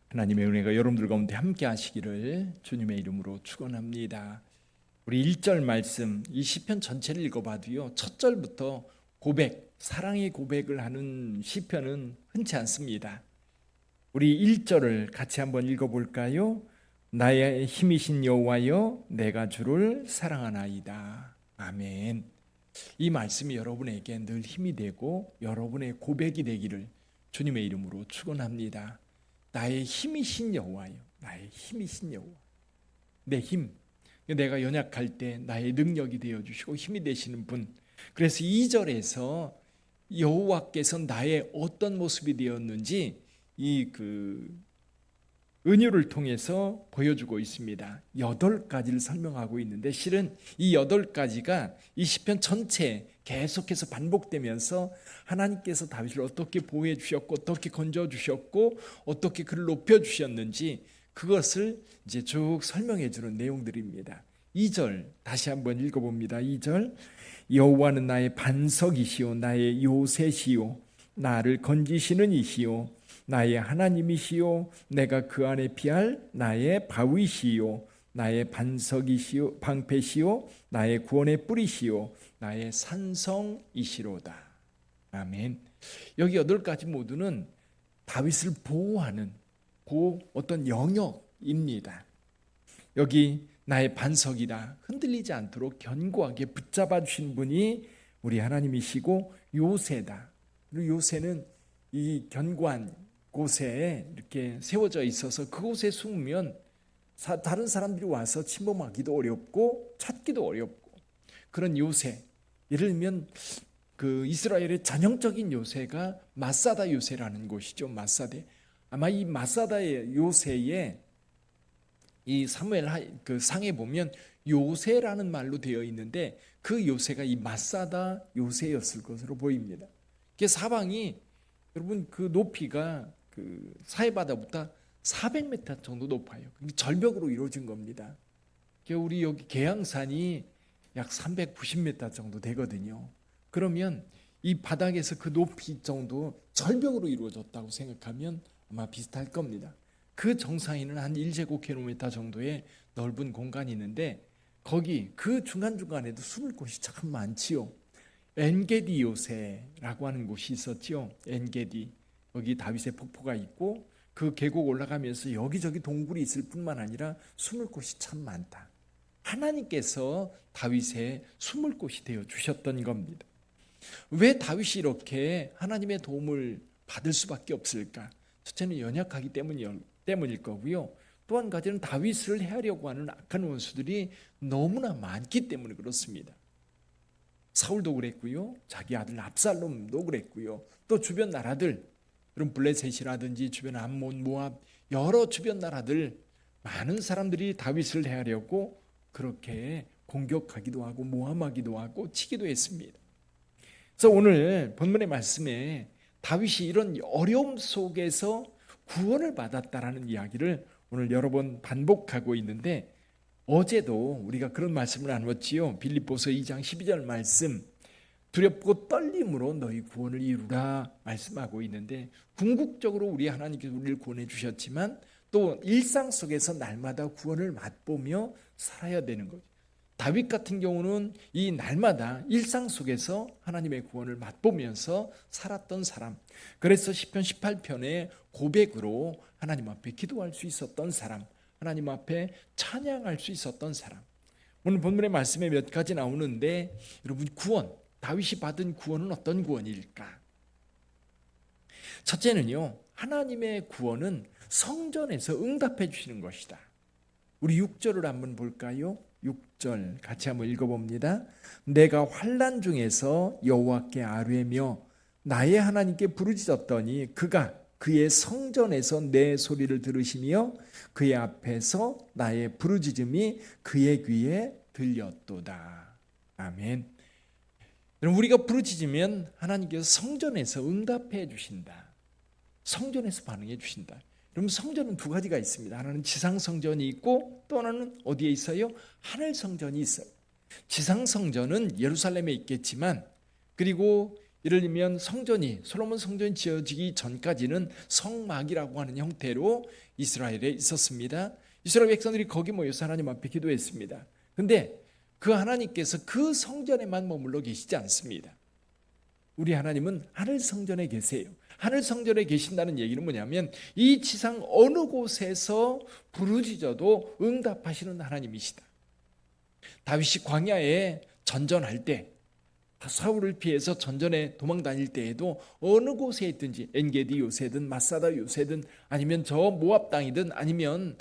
하나님의 은혜가 여러분들 가운데 함께 하시기를 주님의 이름으로 축원합니다. 우리 1절 말씀, 이 시편 전체를 읽어봐도요, 첫 절부터 고백, 사랑의 고백을 하는 시편은 흔치 않습니다. 우리 1절을 같이 한번 읽어볼까요? 나의 힘이신 여호와여, 내가 주를 사랑하나이다. 아멘. 이 말씀이 여러분에게 늘 힘이 되고 여러분의 고백이 되기를 주님의 이름으로 축원합니다. 나의 힘이신 여호와요. 나의 힘이신 여호와. 내 힘. 내가 연약할 때 나의 능력이 되어 주시고 힘이 되시는 분. 그래서 2절에서 여호와께서 나의 어떤 모습이 되었는지 이 은유를 통해서 보여주고 있습니다. 8가지를 설명하고 있는데 실은 이 8가지가 이 시편 전체에 계속해서 반복되면서 하나님께서 다윗을 어떻게 보호해 주셨고 어떻게 건져 주셨고 어떻게 그를 높여 주셨는지 그것을 이제 쭉 설명해 주는 내용들입니다. 2절 다시 한번 읽어봅니다. 2절 여호와는 나의 반석이시요 나의 요새시요 나를 건지시는 이시요 나의 하나님이시요 내가 그 안에 피할 나의 바위시요 나의 반석이시요 방패시요 나의 구원의 뿌리시요 나의 산성이시로다. 아멘. 여기 8가지 모두는 다윗을 보호하는 어떤 영역입니다. 여기 나의 반석이다. 흔들리지 않도록 견고하게 붙잡아 주신 분이 우리 하나님이시고 요새다. 그리고 요새는 이 견고한 곳에 이렇게 세워져 있어서 그곳에 숨으면 다른 사람들이 와서 침범하기도 어렵고 찾기도 어렵고 그런 요새. 예를 들면 그 이스라엘의 전형적인 요새가 마사다 요새라는 곳이죠. 마사대. 아마 이 마사다의 요새에 이 사무엘 그 상에 보면 요새라는 말로 되어 있는데 그 요새가 이 마사다 요새였을 것으로 보입니다. 그 사방이 여러분 그 높이가 그 사해바다보다 400m 정도 높아요. 절벽으로 이루어진 겁니다. 우리 여기 계양산이 약 390m 정도 되거든요. 그러면 이 바닥에서 그 높이 정도 절벽으로 이루어졌다고 생각하면 아마 비슷할 겁니다. 그 정상에는 한 1제곱킬로미터 정도의 넓은 공간이 있는데 거기 그 중간중간에도 숨을 곳이 참 많지요. 엔게디 요새라고 하는 곳이 있었지요. 엔게디. 여기 다윗의 폭포가 있고 그 계곡 올라가면서 여기저기 동굴이 있을 뿐만 아니라 숨을 곳이 참 많다. 하나님께서 다윗의 숨을 곳이 되어 주셨던 겁니다. 왜 다윗이 이렇게 하나님의 도움을 받을 수밖에 없을까? 첫째는 연약하기 때문일 거고요. 또 한 가지는 다윗을 해하려고 하는 악한 원수들이 너무나 많기 때문에 그렇습니다. 사울도 그랬고요. 자기 아들 압살롬도 그랬고요. 또 주변 나라들, 그런 블레셋이라든지 주변 암몬, 모압 여러 주변 나라들 많은 사람들이 다윗을 해하려고 그렇게 공격하기도 하고 모함하기도 하고 치기도 했습니다. 그래서 오늘 본문의 말씀에 다윗이 이런 어려움 속에서 구원을 받았다라는 이야기를 오늘 여러 번 반복하고 있는데 어제도 우리가 그런 말씀을 나눴지요. 빌립보서 2장 12절 말씀 두렵고 떨림으로 너희 구원을 이루라 말씀하고 있는데 궁극적으로 우리 하나님께서 우리를 구원해 주셨지만 또 일상 속에서 날마다 구원을 맛보며 살아야 되는 거죠. 다윗 같은 경우는 이 날마다 일상 속에서 하나님의 구원을 맛보면서 살았던 사람. 그래서 시편 18편의 고백으로 하나님 앞에 기도할 수 있었던 사람, 하나님 앞에 찬양할 수 있었던 사람. 오늘 본문의 말씀에 몇 가지 나오는데 여러분 구원, 다윗이 받은 구원은 어떤 구원일까? 첫째는요, 하나님의 구원은 성전에서 응답해 주시는 것이다. 우리 6절을 한번 볼까요? 6절 같이 한번 읽어봅니다. 내가 환난 중에서 여호와께 아뢰며 나의 하나님께 부르짖었더니 그가 그의 성전에서 내 소리를 들으시며 그의 앞에서 나의 부르짖음이 그의 귀에 들렸도다. 아멘. 여러분 우리가 부르짖으면 하나님께서 성전에서 응답해 주신다. 성전에서 반응해 주신다. 여러분 성전은 2가지가 있습니다. 하나는 지상 성전이 있고 또 하나는 어디에 있어요? 하늘 성전이 있어요. 지상 성전은 예루살렘에 있겠지만 그리고 예를 들면 성전이 솔로몬 성전이 지어지기 전까지는 성막이라고 하는 형태로 이스라엘에 있었습니다. 이스라엘 백성들이 거기 모여서 하나님 앞에 기도했습니다. 근데 그 하나님께서 그 성전에만 머물러 계시지 않습니다. 우리 하나님은 하늘 성전에 계세요. 하늘 성전에 계신다는 얘기는 뭐냐면 이 지상 어느 곳에서 부르짖어도 응답하시는 하나님이시다. 다윗이 광야에 전전할 때, 사울을 피해서 전전에 도망 다닐 때에도 어느 곳에 있든지 엔게디 요새든 마사다 요새든 아니면 저 모압 땅이든 아니면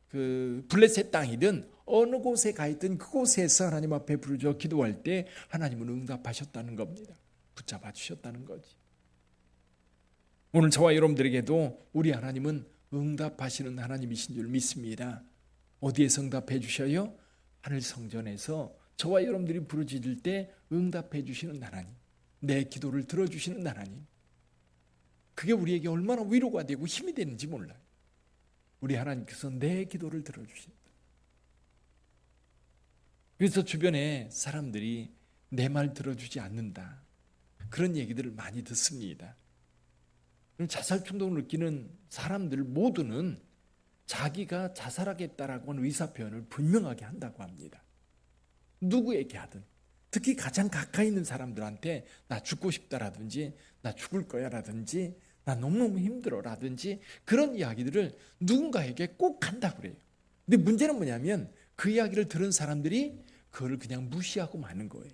그 블레셋 땅이든 어느 곳에 가 있든 그곳에서 하나님 앞에 부르짖어 기도할 때 하나님은 응답하셨다는 겁니다. 붙잡아 주셨다는 거지. 오늘 저와 여러분들에게도 우리 하나님은 응답하시는 하나님이신 줄 믿습니다. 어디에서 응답해 주셔요? 하늘 성전에서 저와 여러분들이 부르짖을 때 응답해 주시는 하나님, 내 기도를 들어주시는 하나님. 그게 우리에게 얼마나 위로가 되고 힘이 되는지 몰라요. 우리 하나님께서 내 기도를 들어주신다. 그래서 주변에 사람들이 내 말 들어주지 않는다, 그런 얘기들을 많이 듣습니다. 자살 충동을 느끼는 사람들 모두는 자기가 자살하겠다라고 하는 의사표현을 분명하게 한다고 합니다. 누구에게 하든, 특히 가장 가까이 있는 사람들한테 나 죽고 싶다라든지 나 죽을 거야 라든지 나 너무너무 힘들어 라든지 그런 이야기들을 누군가에게 꼭 한다고 그래요. 근데 문제는 뭐냐면 그 이야기를 들은 사람들이 그거를 그냥 무시하고 마는 거예요.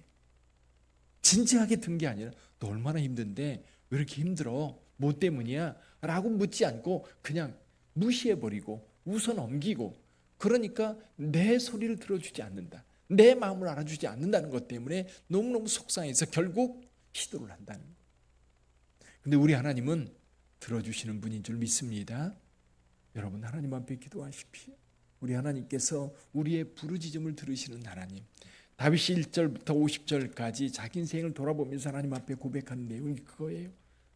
진지하게 든 게 아니라 너 얼마나 힘든데 왜 이렇게 힘들어? 뭐 때문이야? 라고 묻지 않고 그냥 무시해버리고 웃어 넘기고, 그러니까 내 소리를 들어주지 않는다, 내 마음을 알아주지 않는다는 것 때문에 너무너무 속상해서 결국 시도를 한다는 거예요. 근데 우리 하나님은 들어주시는 분인 줄 믿습니다. 여러분 하나님 앞에 기도하십시오. 우리 하나님께서 우리의 부르짖음을 들으시는 하나님. 다윗이 1절부터 50절까지 자기 인생을 돌아보면서 하나님 앞에 고백하는 내용이 그거예요.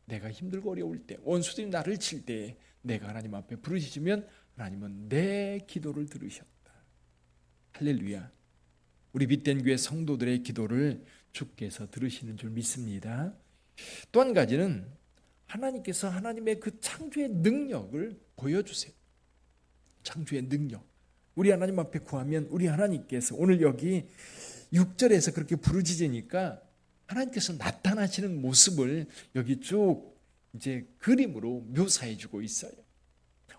내가 힘들고 어려울 때, 원수들이 나를 칠 때에 내가 하나님 앞에 부르짖으면 하나님은 내 기도를 들으셨다. 할렐루야. 우리 빛된 교회 성도들의 기도를 주께서 들으시는 줄 믿습니다. 또 한 가지는 하나님께서 하나님의 그 창조의 능력을 보여주세요. 창조의 능력. 우리 하나님 앞에 구하면 우리 하나님께서, 오늘 여기 6절에서 그렇게 부르짖으니까 하나님께서 나타나시는 모습을 여기 쭉 이제 그림으로 묘사해 주고 있어요.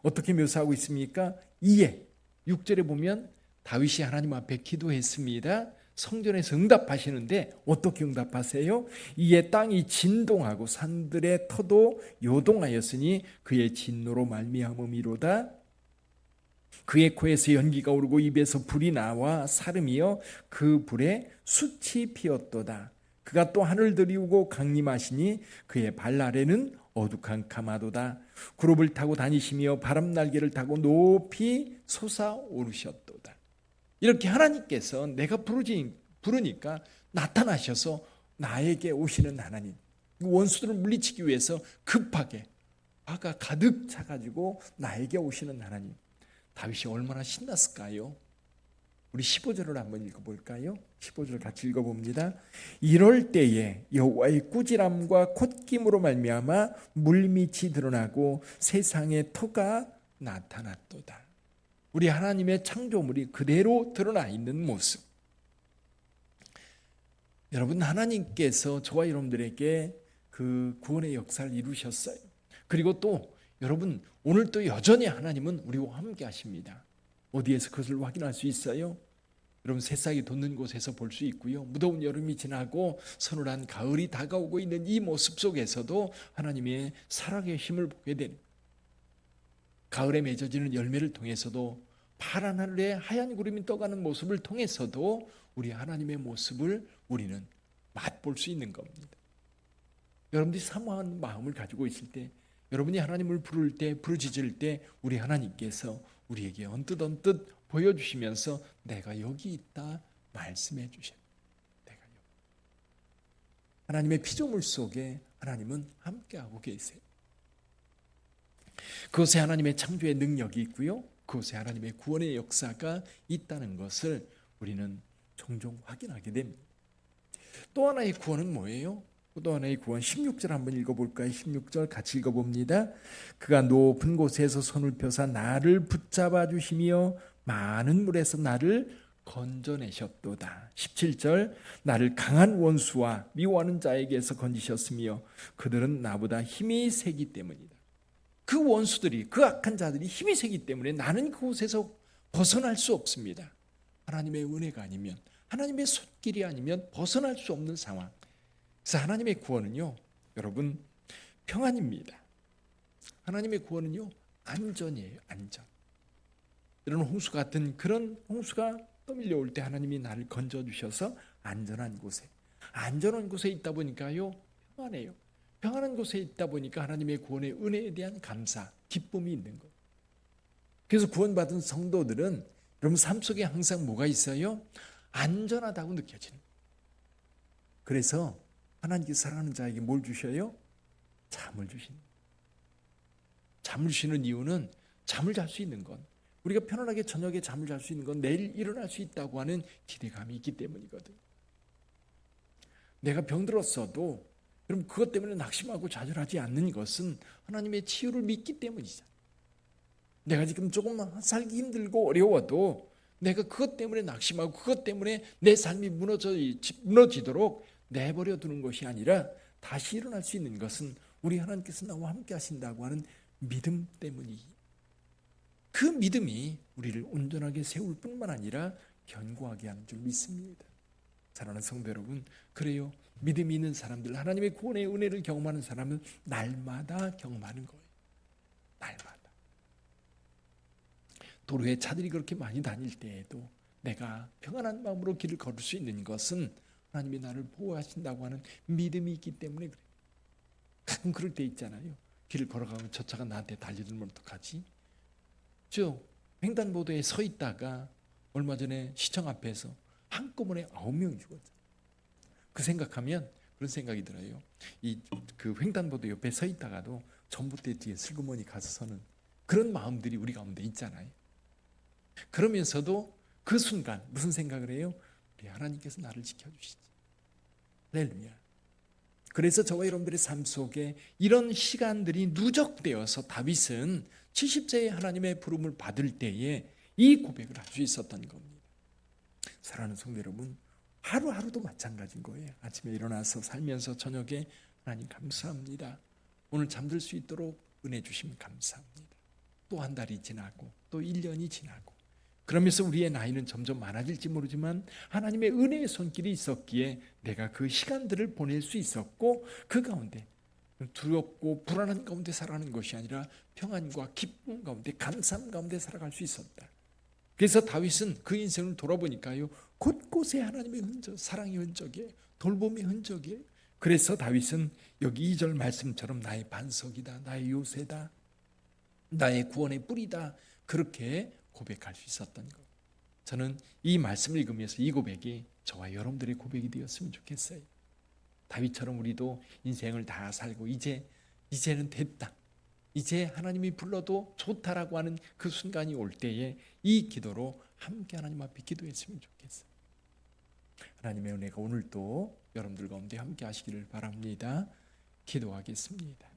어떻게 묘사하고 있습니까? 이에 6절에 보면 다윗이 하나님 앞에 기도했습니다. 성전에서 응답하시는데 어떻게 응답하세요? 이에 땅이 진동하고 산들의 터도 요동하였으니 그의 진노로 말미암음이로다. 그의 코에서 연기가 오르고 입에서 불이 나와 사름이여 그 불에 숯이 피었도다. 그가 또 하늘 들이우고 강림하시니 그의 발 아래는 어둑한 가마도다. 구름을 타고 다니시며 바람 날개를 타고 높이 솟아오르셨도다. 이렇게 하나님께서 내가 부르니까 나타나셔서 나에게 오시는 하나님, 원수들을 물리치기 위해서 급하게 화가 가득 차가지고 나에게 오시는 하나님. 다윗이 얼마나 신났을까요? 우리 15절을 한번 읽어볼까요? 15절 같이 읽어봅니다. 이럴 때에 여호와의 꾸지람과 콧김으로 말미암아 물밑이 드러나고 세상의 터가 나타났도다. 우리 하나님의 창조물이 그대로 드러나 있는 모습. 여러분, 하나님께서 저와 여러분들에게 그 구원의 역사를 이루셨어요. 그리고 또 여러분, 오늘 또 여전히 하나님은 우리와 함께 하십니다. 어디에서 그것을 확인할 수 있어요? 여러분, 새싹이 돋는 곳에서 볼 수 있고요. 무더운 여름이 지나고 서늘한 가을이 다가오고 있는 이 모습 속에서도 하나님의 살아계심을 보게 되는, 가을에 맺어지는 열매를 통해서도 파란 하늘에 하얀 구름이 떠가는 모습을 통해서도 우리 하나님의 모습을 우리는 맛볼 수 있는 겁니다. 여러분들이 사모한 마음을 가지고 있을 때, 여러분이 하나님을 부를 때, 부르짖을 때 우리 하나님께서 우리에게 언뜻 보여주시면서 내가 여기 있다 말씀해 주셔요. 내가 여기. 하나님의 피조물 속에 하나님은 함께하고 계세요. 그곳에 하나님의 창조의 능력이 있고요, 그곳에 하나님의 구원의 역사가 있다는 것을 우리는 종종 확인하게 됩니다. 또 하나의 구원은 뭐예요? 또 하나의 구원 16절 한번 읽어볼까요? 16절 같이 읽어봅니다. 그가 높은 곳에서 손을 펴사 나를 붙잡아 주시며 많은 물에서 나를 건져내셨도다. 17절 나를 강한 원수와 미워하는 자에게서 건지셨으며 그들은 나보다 힘이 세기 때문이다. 그 원수들이, 그 악한 자들이 힘이 세기 때문에 나는 그곳에서 벗어날 수 없습니다. 하나님의 은혜가 아니면, 하나님의 손길이 아니면 벗어날 수 없는 상황. 그래서 하나님의 구원은요, 여러분, 평안입니다. 하나님의 구원은요, 안전이에요. 안전. 이런 홍수 같은 그런 홍수가 떠밀려올 때 하나님이 나를 건져주셔서 안전한 곳에 있다 보니까요, 평안해요. 평안한 곳에 있다 보니까 하나님의 구원의 은혜에 대한 감사, 기쁨이 있는 거예요. 그래서 구원받은 성도들은 여러분 삶 속에 항상 뭐가 있어요? 안전하다고 느껴지는 거예요. 그래서 하나님께서 사랑하는 자에게 뭘 주셔요? 잠을 주시는 거예요. 잠을 쉬는 이유는 잠을 잘 수 있는 건, 우리가 편안하게 저녁에 잠을 잘 수 있는 건 내일 일어날 수 있다고 하는 기대감이 있기 때문이거든요. 내가 병들었어도 그럼 그것 때문에 낙심하고 좌절하지 않는 것은 하나님의 치유를 믿기 때문이잖아요. 내가 지금 조금만 살기 힘들고 어려워도 내가 그것 때문에 낙심하고 그것 때문에 내 삶이 무너지도록 내버려 두는 것이 아니라 다시 일어날 수 있는 것은 우리 하나님께서 나와 함께 하신다고 하는 믿음 때문이, 그 믿음이 우리를 온전하게 세울 뿐만 아니라 견고하게 하는 줄 믿습니다. 사랑하는 성도 여러분, 그래요. 믿음이 있는 사람들, 하나님의 구원의 은혜를 경험하는 사람은 날마다 경험하는 거예요. 날마다. 도로에 차들이 그렇게 많이 다닐 때에도 내가 평안한 마음으로 길을 걸을 수 있는 것은 하나님이 나를 보호하신다고 하는 믿음이 있기 때문에 그래요. 가끔 그럴 때 있잖아요. 길을 걸어가면 저 차가 나한테 달려들면 어떡하지? 저 횡단보도에 서 있다가 얼마 전에 시청 앞에서 한꺼번에 9명이 죽었어요. 그 생각하면 그런 생각이 들어요. 그 횡단보도 옆에 서 있다가도 전봇대 뒤에 슬그머니 가서 서는 그런 마음들이 우리 가운데 있잖아요. 그러면서도 그 순간 무슨 생각을 해요? 우리 하나님께서 나를 지켜주시지. 할렐루야. 그래서 저와 여러분들의 삶 속에 이런 시간들이 누적되어서 다윗은 70세에 하나님의 부름을 받을 때에 이 고백을 할 수 있었던 겁니다. 사랑하는 성도 여러분, 하루하루도 마찬가지인 거예요. 아침에 일어나서 살면서 저녁에 하나님 감사합니다. 오늘 잠들 수 있도록 은혜 주시면 감사합니다. 또 한 달이 지나고 또 1년이 지나고 그러면서 우리의 나이는 점점 많아질지 모르지만 하나님의 은혜의 손길이 있었기에 내가 그 시간들을 보낼 수 있었고 그 가운데 두렵고 불안한 가운데 살아가는 것이 아니라 평안과 기쁨 가운데 감사함 가운데 살아갈 수 있었다. 그래서 다윗은 그 인생을 돌아보니까요, 곳곳에 하나님의 흔적, 사랑의 흔적이에요. 돌봄의 흔적이에요. 그래서 다윗은 여기 2절 말씀처럼 나의 반석이다, 나의 요새다, 나의 구원의 뿌리다, 그렇게 고백할 수 있었던 것. 저는 이 말씀을 읽으면서 이 고백이 저와 여러분들의 고백이 되었으면 좋겠어요. 다윗처럼 우리도 인생을 다 살고 이제는 됐다, 이제 하나님이 불러도 좋다라고 하는 그 순간이 올 때에 이 기도로 함께 하나님 앞에 기도했으면 좋겠어요. 하나님의 은혜가 오늘도 여러분들 가운데 함께 하시기를 바랍니다. 기도하겠습니다.